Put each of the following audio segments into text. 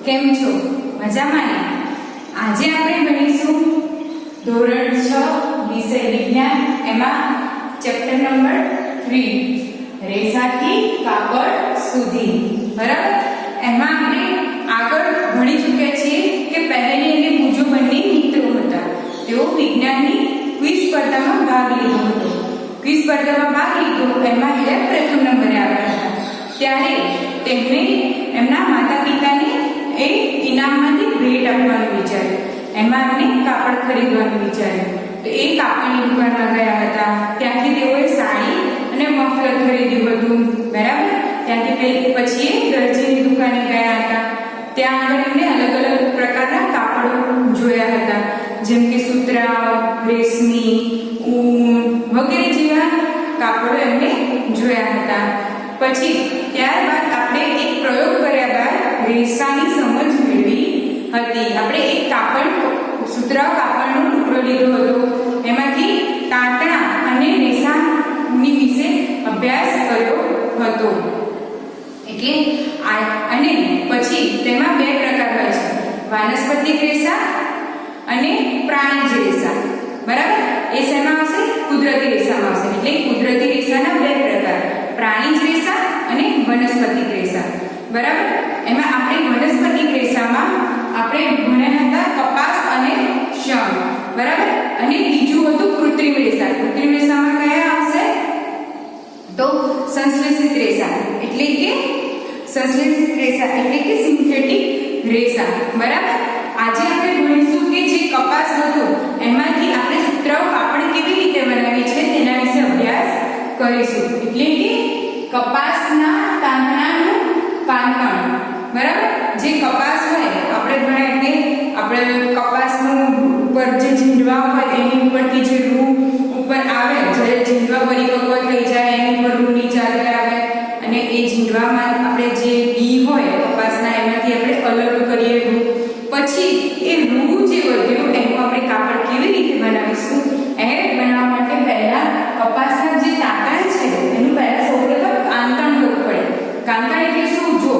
કેમ છો? મજામાં ને? આજે આપણે ભણીશું ધોરણ 6 વિષય વિજ્ઞાન, એમાં ચેપ્ટર નંબર 3 રેસાથી કાપડ સુધી. બરાબર? એમાં આપણે આગળ ભણી ચૂક્યા છીએ કે પહેલી અને પૂજો બંને મિત્રો હતા. તેઓ વિજ્ઞાનની ક્વિઝ સ્પર્ધામાં ભાગ લીધો હતો. ક્વિઝ સ્પર્ધામાં ભાગ લીધો એમાં એ પ્રથમ નંબરે આવ્યા હતા. ત્યારે તેમને એમના માતા પિતાને એ ઇનામમાંથી ભેટ આપવાનું વિચાર્યું. એમાં એમને કાપડ ખરીદવાનું વિચાર્યું. તો એ કાપડની દુકાનમાં ગયા હતા. ત્યાંથી તેઓએ સાડી અને મફલર ખરીદ્યું હતું. બરાબર? ત્યાંથી પછી એ દરજીની દુકાને ગયા હતા. ત્યાં આગળ એમને અલગ અલગ પ્રકારના કાપડો જોયા હતા, જેમ કે સુતરાઉ, રેશમી, ઊન વગેરે જેવા કાપડો એમને જોયા હતા. પછી ત્યારબાદ આપણે એક પ્રયોગ કર્યા બાદ રેસાની સમજ મેળવી હતી. આપણે એક સુતરાઉ કાપડનો ટુકડો લીધો હતો, એમાંથી તાંતણા અને રેસાની વિશે અભ્યાસ કર્યો હતો. એટલે અને પછી તેમાં બે પ્રકાર હોય છે, વાનસ્પતિક રેસા અને પ્રાણીજ રેસા. બરાબર? એ શેમાં આવશે? કુદરતી રેસામાં આવશે. એટલે કુદરતી રેસાના બે પ્રકાર, પ્રાણીજ રેસા અને વનસ્પતિક રેસા. બરાબર? એમાં આપણે વનસ્પતિક રેસામાં આપણે ભણ્યા હતા કપાસ અને શણ. બરાબર? અને બીજું હતું કૃત્રિમ રેસા. કૃત્રિમ રેસામાં કયા આવશે? તો સંશ્લેષિત રેસા એટલે કે સિન્થેટિક રેસા. બરાબર? આજે આપણે ભણીશું કે જે કપાસ હતો એમાંથી આપણે સુતરાઉ કાપડ કેવી રીતે બનાવી છે તેના વિશે અભ્યાસ કરીશું. એટલે કે કપાસના તાંતણાનું કાંતણ. બરાબર? જે કપાસ હોય આપણે ભણ્યા કે આપણે કપાસનું ઉપર જે ઝીંડવા હોય એની ઉપરથી જે રૂ ઉપર આવે, જ્યારે ઝીંડવા પરિપક્વ થઈ જાય એની ઉપર રૂની ચાદર આવે અને એ ઝીંડવામાં આપણે જે બી હોય કપાસના એમાંથી આપણે અલગ કરીએ રૂ. પછી એ રૂ જે વધ્યું એનું આપણે કાપડ કેવી રીતે બનાવીશું એ બનાવવા માટે પહેલા કપાસના જે તાંતણ છે એનું પહેલા સૌપ્રથમ કાંતણ કરવું પડે. કાંતણ એટલે શું? જો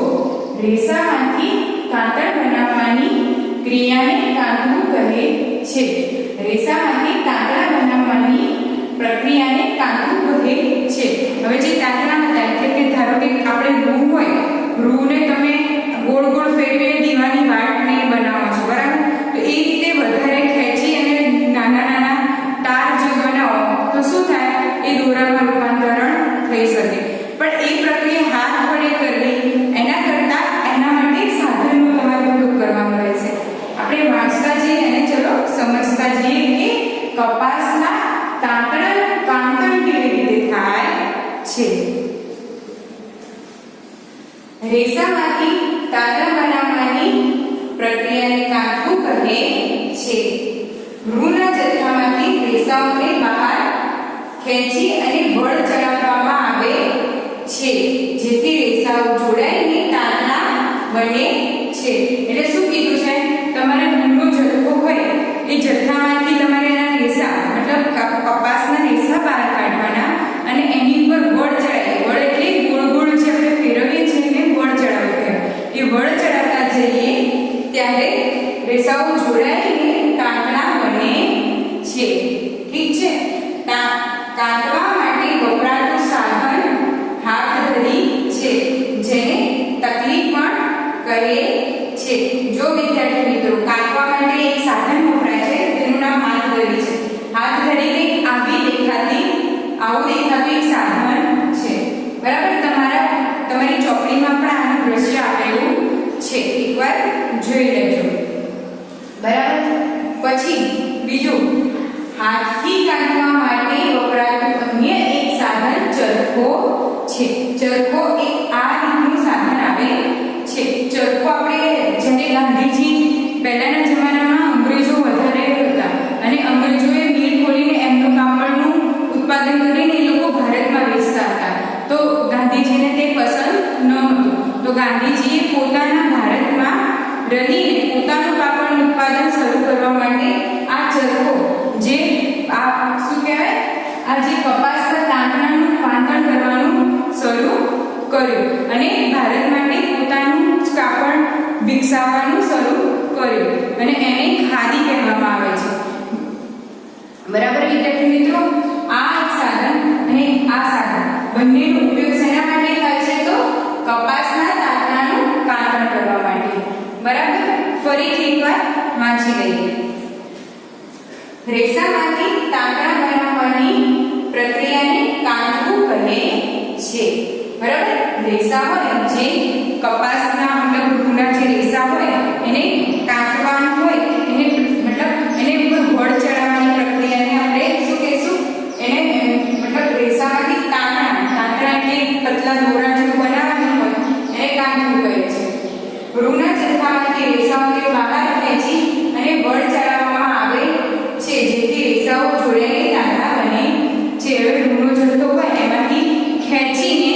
રેસામાંથી કાંતણ બનાવવાની ક્રિયાને કાંતવું કહે છે. રેસામાંથી તાંતણા બનાવવાની પ્રક્રિયાને કાંતવું કહે છે. હવે જે તાંતણા હતા એટલે કે ધારો કે આપણે રૂ હોય, રૂને તમે ગોળ ગોળ ફેરવીને દીવાની વાટને બનાવો છો. બરાબર? તો એ રીતે વધારે ખેંચી અને નાના નાના તાર જો બનાવો તો શું થાય? એ દોરામાં રૂપાંતરણ થઈ શકે. પણ એ પ્રક્રિયા હાથ વડે કરવી એના કરતા એના માટે સાધનનો તમારે ઉપયોગ કરવાનો રહેશે. આપણે વાંચતા જઈએ અને ચલો સમજતા જઈએ કે કપાસના કાંતણ કેવી રીતે થાય છે. રેસામાંથી તાંતણા બનાવવાની પ્રક્રિયાને કાંતવું કહે છે. રૂના જથ્થામાંથી રેસાઓને બહાર ખેંચી અને બળ ચડાવવામાં આવે છે, જેથી રેસાઓ જોડાઈને તાંતણા બને છે. એટલે શું કીધું છે? તમારે રૂનો જથ્થો હોય એ જથ્થામાંથી તમારે એના રેસા મતલબ કપાસના રેસા બહાર કાઢવાના અને એની ઉપર બળ ચડાવી. બળ એટલે ગોળ ગોળ જે આપણે ફેરવીએ છીએ એને બળ ચડાવવું કહેવાય. એ બળ ચડાવતા જઈએ ત્યારે રેસાઓ જોડાઈને તાંતણા બને છે. ઠીક છે? કાંતવા માટે વપરાતું સાધન હાથધરી છે, જેને તકલી પણ કહે છે. જો વિદ્યાર્થી મિત્રો, કાંતવા માટે એક સાધન વપરાય છે તેનું નામ હાથધરી છે. હાથધરી કંઈક આવું દેખાતું એક સાધન છે. બરાબર? તમારી ચોપડીમાં પણ આનું દ્રશ્ય આપેલું છે, એકવાર જોઈ લેજો. બરાબર? પછી બીજું, હાથથી કાંતવા માટે વપરાતું અન્ય એક સાધન ચરખો છે. ચરખો એક આ રીતનું સાધન આવે છે. ચરખો આપણે જ્યારે ગાંધીજી પહેલાના જમાનામાં અંગ્રેજો વધારે હતા અને અંગ્રેજોએ મિલ ખોલીને એમનું કાપડનું ઉત્પાદન કરીને એ લોકો ભારતમાં વેચતા હતા. તો ગાંધીજીને તે પસંદ ન હતું. તો ગાંધીજીએ પોતાના ભારતમાં રહીને પોતાનું કાપડનું ઉત્પાદન શરૂ કરવા માટે આ ચરખો જે શું કહેવાય, આ જે કપાસના તાંતણાનું કાંતણ કરવાનું શરૂ કર્યું અને ભારત માટે પોતાનું કાપડ વિકસાવવાનું શરૂ કર્યું અને એને ખાદી કહેવામાં આવે છે. બરાબર વિદ્યાર્થી મિત્રો, આ એક સાધન અને આ સાધન બંનેનો ઉપયોગ શેના માટે થાય છે? તો કપાસના તાંતણાનું કાંતણ કરવા માટે. બરાબર, ફરીથી એકવાર વાંચી લઈએ. રેસામાંથી તાંતણા બનાવવાની પ્રક્રિયાને કાંતવું કહે છે. બરાબર, રેસા હોય જે કપાસના મતલબ રૂના જે રેસા હોય એને કાંતવાનું હોય, એને મતલબ એને ઉપર વળ ચડાવવાની પ્રક્રિયાને આપણે શું કહીશું? એને મતલબ રેસામાંથી તાંતણા એટલે પતલા દોરા જેવું બનાવવાનું હોય એને કાંતવું કહે છે. રૂના જથ્થામાંથી રેસાઓને બહાર ખેંચી અને વળ ચડાવવામાં આવે છે જેથી રેસાઓ જોડાઈને તાંતણા બને છે. હવે રૂનો જથ્થો હોય એમાંથી ખેંચીને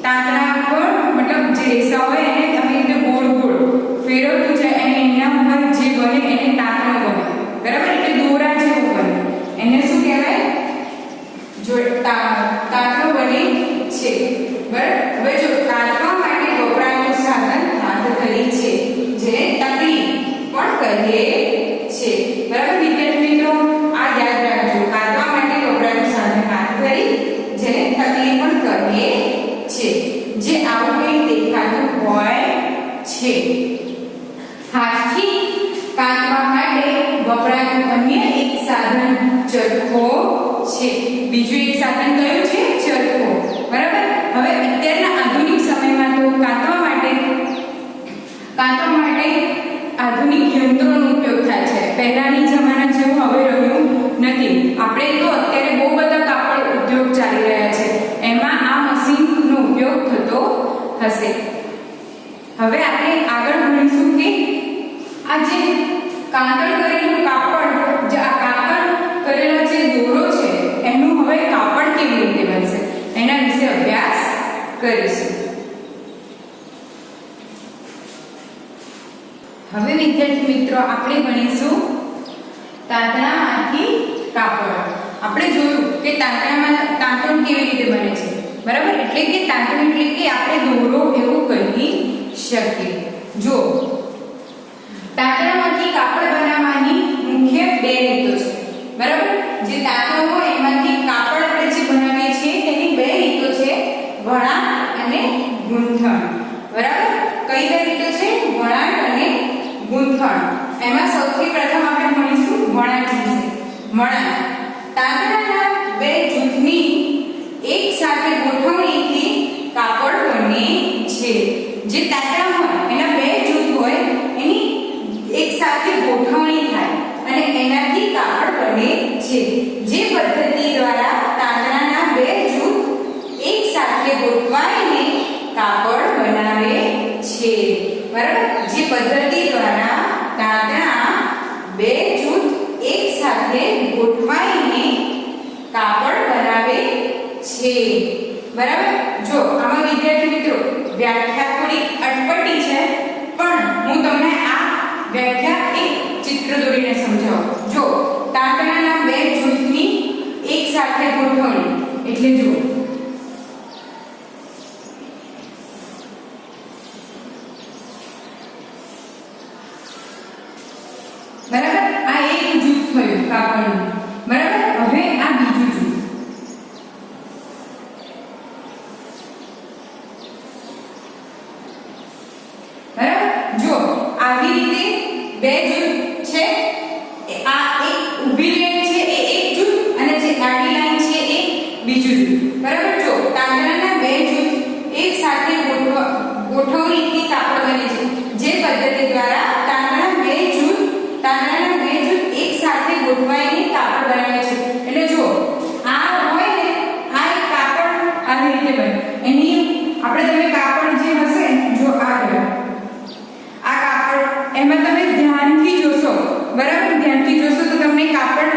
તાંતણા પર મતલબ જે રેસા હોય એને તમે રીતે ગોળ ગોળ ફેરવતું જાય અને એના ઉપર જે બને એને તાંતણો બને. બરાબર, એટલે દોરા જેવું બને એને શું કહેવાય? જો તાંતણો બને છે. બરાબર, હવે જો કાતવા માટે વપરાતું સાધન હાથકડી છે જેને તકલી પણ કહીએ છે. બરાબર વિદ્યાર્થી મિત્રો, આ યાદ રાખજો. કાતવા માટે વપરાતું સાધન હાથકડી જેને તકલી પણ કહીએ છે, જે આવું કંઈક દેખાતું હોય છે. હાથથી કાતવા માટે વપરાતું અન્ય એક સાધન ચરખો છે. બીજું એક સાધન કયું છે? ચરખો. બરાબર, હવે અત્યારના આધુનિક સમયમાં તો કાતવા માટે આધુનિક યંત્રોનો ઉપયોગ થાય છે. પહેલાની જમાના જેવું હવે રહ્યું નથી. આપણે તો અત્યારે બહુ બધા કાપડ ઉદ્યોગ ચાલી રહ્યા છે, એમાં આ મશીનનો ઉપયોગ થતો હશે. હવે આપણે આગળ ભણીશું કે આ જે કાતર કરેલું કાપડ, જે આ કાતર કરેલા જે દોરો છે એનું હવે કાપડ કેવી રીતે બનશે એના વિશે અભ્યાસ કરીશું. હવે વિદ્યાર્થી મિત્રો, આપણે ભણીશું તાંતણામાંથી કાપડ. આપણે જોયું કે તાંતણું કેવી રીતે બને છે. બરાબર, એટલે કે તાંતણું એટલે કે આપણે દોરો એવું કહી શકીએ. જો તાંતણામાંથી કાપડ બનાવવાની મુખ્ય બે રીતો છે. બરાબર, જે તાંતણું હોય એમાંથી કાપડ આપણે જે બનાવીએ છીએ તેની બે રીતો છે, વણાટ અને ગૂંથણ. બરાબર, કઈ બે રીતો છે? વણાટ અને ગૂંથણ. એમાં સૌથી પ્રથમ આપણે ભણીશું વણાટ વિશે. વણાટ તાંતણાના બે જૂથની એક સાથે ગોઠવણીથી કાપડ બને છે. જે તાંતણા હોય એના બે જૂથ હોય એની એક સાથે ગોઠવણી થાય અને એનાથી કાપડ બને છે. જે પદ્ધતિ દ્વારા તાંતણાના બે જૂથ એક સાથે ગોઠવાઈને કાપડ બનાવે છે. બરાબર, જે પદ્ધતિ દ્વારા તાંતણા બે જૂથ એક સાથે ગોઠવાઈને કાપડ બનાવે છે. બરાબર, જો આમાં વિદ્યાર્થી મિત્રો વ્યાખ્યા થોડી અટપટી છે, પણ હું તમને આ વ્યાખ્યા એક ચિત્ર દોરીને સમજાવું. જો તાંતણાના બે જૂથની એક સાથે ગોઠવણી એટલે જો બરાબર, આ એક જૂથ થયું કાપડનું. બરાબર, હવે આ બીજું જૂથ. બરાબર, જો આવી રીતે બે જૂથ છે. આ એક ઊભી લાઈન છે એ એક જૂથ અને જે આડી લાઈન છે એ બીજું જૂથ. બરાબર, જો તાંતણાના બે જૂથ એક સાથે ગોઠવણીથી કાપડ બને છે. જે પદ્ધતિ દ્વારા તાંતણાના બે જૂથ એક સાથે ગોઠવાઈને કાપડ બનાવે છે. એટલે જો આ હોય ને, આ એક કાપડ આવી રીતે બને. એની આપણે તમે કાપડ જે હશે, જો આ કાપડ એમાં તમે ધ્યાનથી જોશો. બરાબર, ધ્યાનથી જોશો તો તમને કાપડ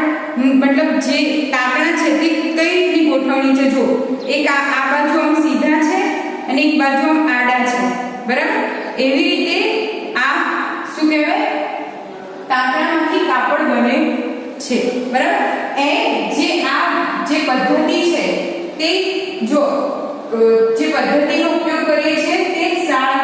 મતલબ જે તાંતણા છે તે કઈ રીતની ગોઠવણી છે. જો એક આ બાજુ આમ સીધા છે અને એક બાજુ આમ આડા છે. બરાબર, એવી રીતે આ શું કહેવાય? તાંતણામાંથી કાપડ બને છે. બરાબર, એ જે આ જે પદ્ધતિ છે તે જો જે પદ્ધતિનો ઉપયોગ કરીએ છીએ તે શાળ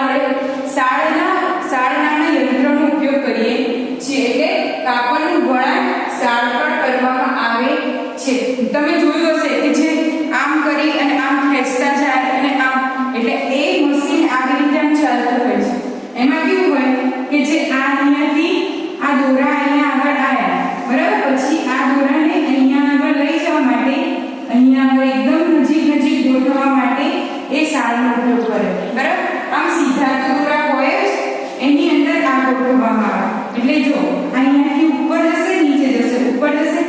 માટે અહીંયા આપણે એકદમ નજીક ગોઠવવા માટે એ સાળનો ઉપયોગ કરે. બરાબર, આમ સીધા દોરા હોય જ એની અંદર આ ગોઠવવામાં આવે. એટલે જો અહીંયાથી ઉપર જશે, નીચે જશે, ઉપર જશે,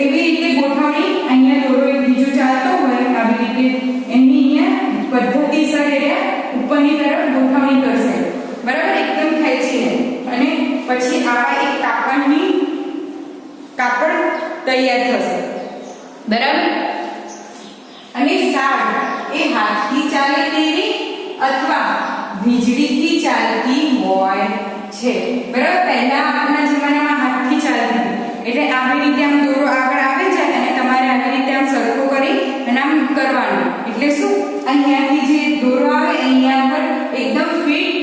એવી રીતે ગોઠવણી. અહીંયા દોરો એક બીજો ચાલતો હોય આવી રીતે એની અહીંયા પદ્ધતિસર એટલે ઉપરની તરફ ગોઠવણી કરશે. બરાબર, એકદમ ખેંચીને અને પછી આવા એક કાપડ તૈયાર થશે. બરાબર, અને સાળ એ હાથથી ચાલે તેવી અથવા વીજળીથી ચાલતી હોય છે. બરાબર, પહેલા આપણા જમાનામાં હાથથી ચાલતી એટલે આવી રીતે આમ દોરો આગળ આવે છે અને તમારે આવી રીતે આમ સરખો કરી અને આમ કરવાનું. એટલે શું, અહીંયાથી જે દોરો આવે અહીંયા પર એકદમ ફિટ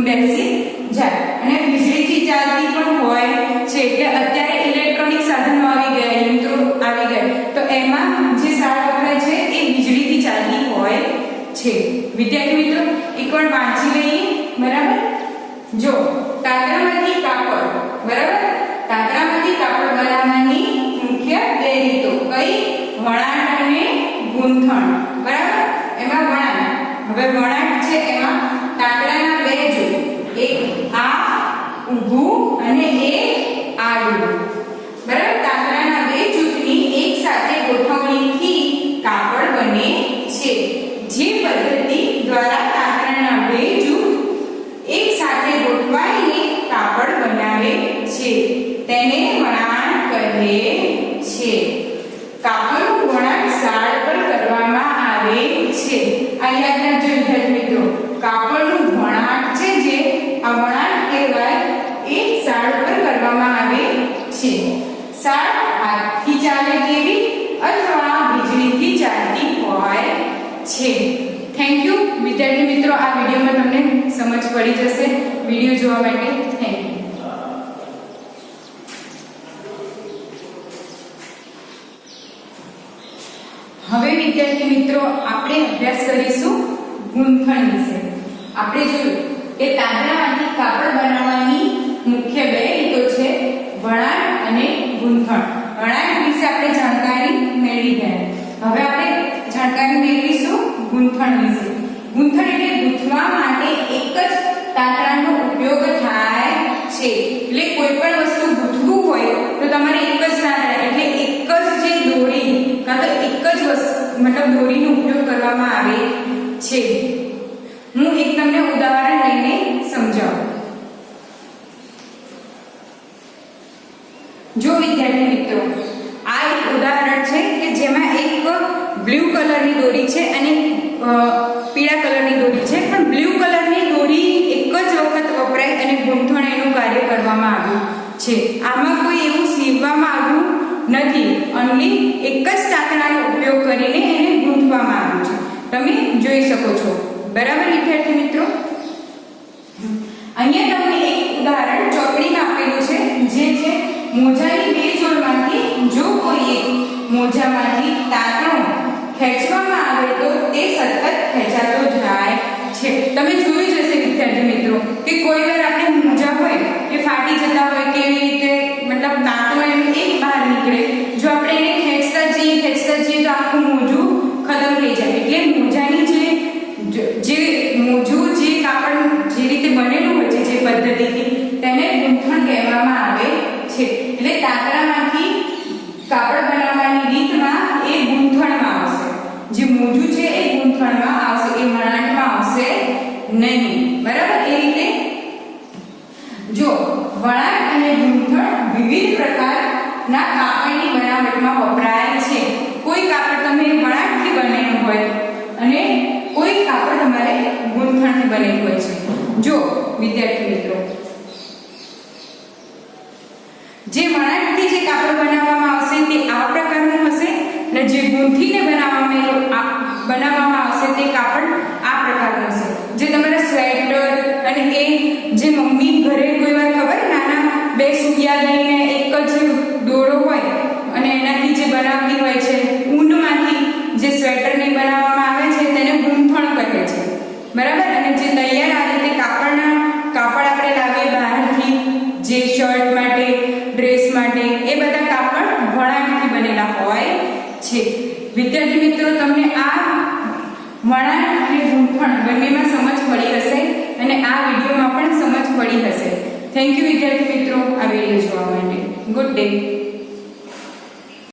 બેસી જાય. અને વીજળીથી ચાલતી પણ હોય છે. એટલે અત્યારે ઇલેક્ટ્રોનિક સાધનો આવી ગયા, યંત્રો આવી ગયા, તો એમાં જે સાળ વપરાય છે એ વીજળીથી ચાલતી હોય છે. વિદ્યાર્થી મિત્રો, એકવાર વાંચી લઈએ. બરાબર, જો તાંતણામાંથી કાપડ. બરાબર, તાંતણામાંથી કાપડ બનાવવાની મુખ્ય બે રીતો કઈ? વણાટ અને ગૂંથણ. બરાબર, એમાં વણાટ. હવે વણાટ છે એમાં તાંતણાના બે જૂથ, એક આ ઊભું અને એક આડું. બરાબર, તાંતણાના બે જૂથની એક સાથે ગોઠવણીથી કાપડ બને છે. જે પદ્ધતિ દ્વારા તાંતણાના બે જૂથ એક સાથે ગોઠવાઈને કાપડ બનાવે છે તેને વણાટ કહે છે. કાપડનું વણાટ સાળ પર કરવામાં આવે છે. આ યાદ રાખજો વિદ્યાર્થી મિત્રો, કાપડનું વણાટ છે જે આ વણાટ કહેવાય એ સાળ પર કરવામાં આવે છે. સાળ હાથથી ચાલે તેવી અથવા વીજળીથી ચાલતી હોય છે. થેન્ક યુ વિદ્યાર્થી મિત્રો, આ વિડીયોમાં તમને સમજ પડી જશે. વિડીયો જોવા માટે થેન્ક યુ. હવે વિદ્યાર્થી મિત્રો આપણે અભ્યાસ કરીશું ગૂંથણ વિશે. આપણે જોયું કે તાંતણામાંથી કાપડ બનાવવાની મુખ્ય બે રીતો છે, વણાટ અને ગૂંથણ. વણાટ વિશે આપણે જાણકારી મેળવી ગયા. હવે આપણે જાણકારી મેળવીશું ગૂંથણ વિશે. ગૂંથણ એટલે ગૂંથવા માટે એક જ તાંતણાનો ઉપયોગ થાય છે. એટલે કોઈ પણ વસ્તુ ગૂંથવું હોય તો તમારે એક જ તાંતણા એટલે એક જ જે દોરી કાં તો એક જ મતલબ દોરીનો ઉપયોગ કરવામાં આવે છે. હું એક તમને ઉદાહરણ લઈને સમજાવું. જો વિદ્યાર્થી મિત્રો, આ એક ઉદાહરણ છે કે જેમાં એક બ્લુ કલરની દોરી છે અને પીળા કલરની દોરી છે, પણ બ્લુ કલરની દોરી એક જ વખત વપરાય અને ગૂંથણ એનું કાર્ય કરવામાં આવ્યું છે. આમાં કોઈ એવું સીવવામાં આવ્યું નથી, ઓન્લી એક જ તાંતણાનો ઉપયોગ કરીને એને ગૂંથવામાં આવ્યું છે. તમે જોઈ શકો છો. બરાબર વિદ્યાર્થી મિત્રો, અહીંયા તમને એક ઉદાહરણ ચોપડીમાં આપેલું છે જે છે મોજાની બે જોડમાંથી જો કોઈ એક મોજામાંથી તાંતણો ખેંચવામાં આવે તો તે સતત ખેંચાતો જાય છે. તમે જોયું જશે વિદ્યાર્થી મિત્રો કે કોઈ વાર આપણે મોજા હોય એ ફાટી જતા હોય, કેવી રીતે મતલબ તાંતણો એમ એક બહાર નીકળે. જો આપણે એને ખેંચતા જઈએ તો આખું મોજું ખતમ થઈ જાય. એટલે મોજાની જે મોજું જે કાપડ જે રીતે બનેલું હોય છે જે પદ્ધતિથી તેને ગૂંથણ કહેવામાં આવે છે. એટલે તાંતણામાંથી કાપડ બનાવવાની રીતમાં એ ગૂંથણમાં આવશે. જે મોજું છે એ ગૂંથણમાં આવશે, એ વણાટમાં આવશે નહીં. બરાબર, એ રીતે જો વણાટ અને ગૂંથણ વિવિધ પ્રકારના કાપડની બનાવટમાં વપરાય છે. કોઈ કાપડ તમે વણાટથી બનેલું હોય અને કોઈ કાપડ તમારે ગૂંથણથી બનેલું હોય છે. જો વિદ્યાર્થી મિત્રો, જે વણાટથી જે કાપડ બનાવવામાં આવશે તે આ પ્રકારનું હશે અને જે ગૂંથીને બનાવવામાં આવશે તે કાપડ આ પ્રકારનું હશે. જે તમારા સ્વેટર અને એ જે મમ્મી ઘરે કોઈ વાર ખબર નાના બે સૂયા લઈને એક જ દોરો હોય અને એનાથી જે બનાવતી હોય છે ઊનમાંથી જે સ્વેટરને બનાવવામાં આવે છે તેને ગૂંથણ કહે છે. બરાબર, અને જે તૈયાર આ રીતે કાપડ આપણે લાવીએ બહારથી જે શર્ટ માટે, ડ્રેસ માટે, એ બધા કાપડ વણાટથી બનેલા હોય તમને આ વળાંક અને ગૂંથણ બંનેમાં સમજ પડી હશે અને આ વિડીયોમાં પણ સમજ પડી હશે. થેન્ક યુ વિદ્યાર્થી મિત્રો આ વિડીયો જોવા માટે. Good day.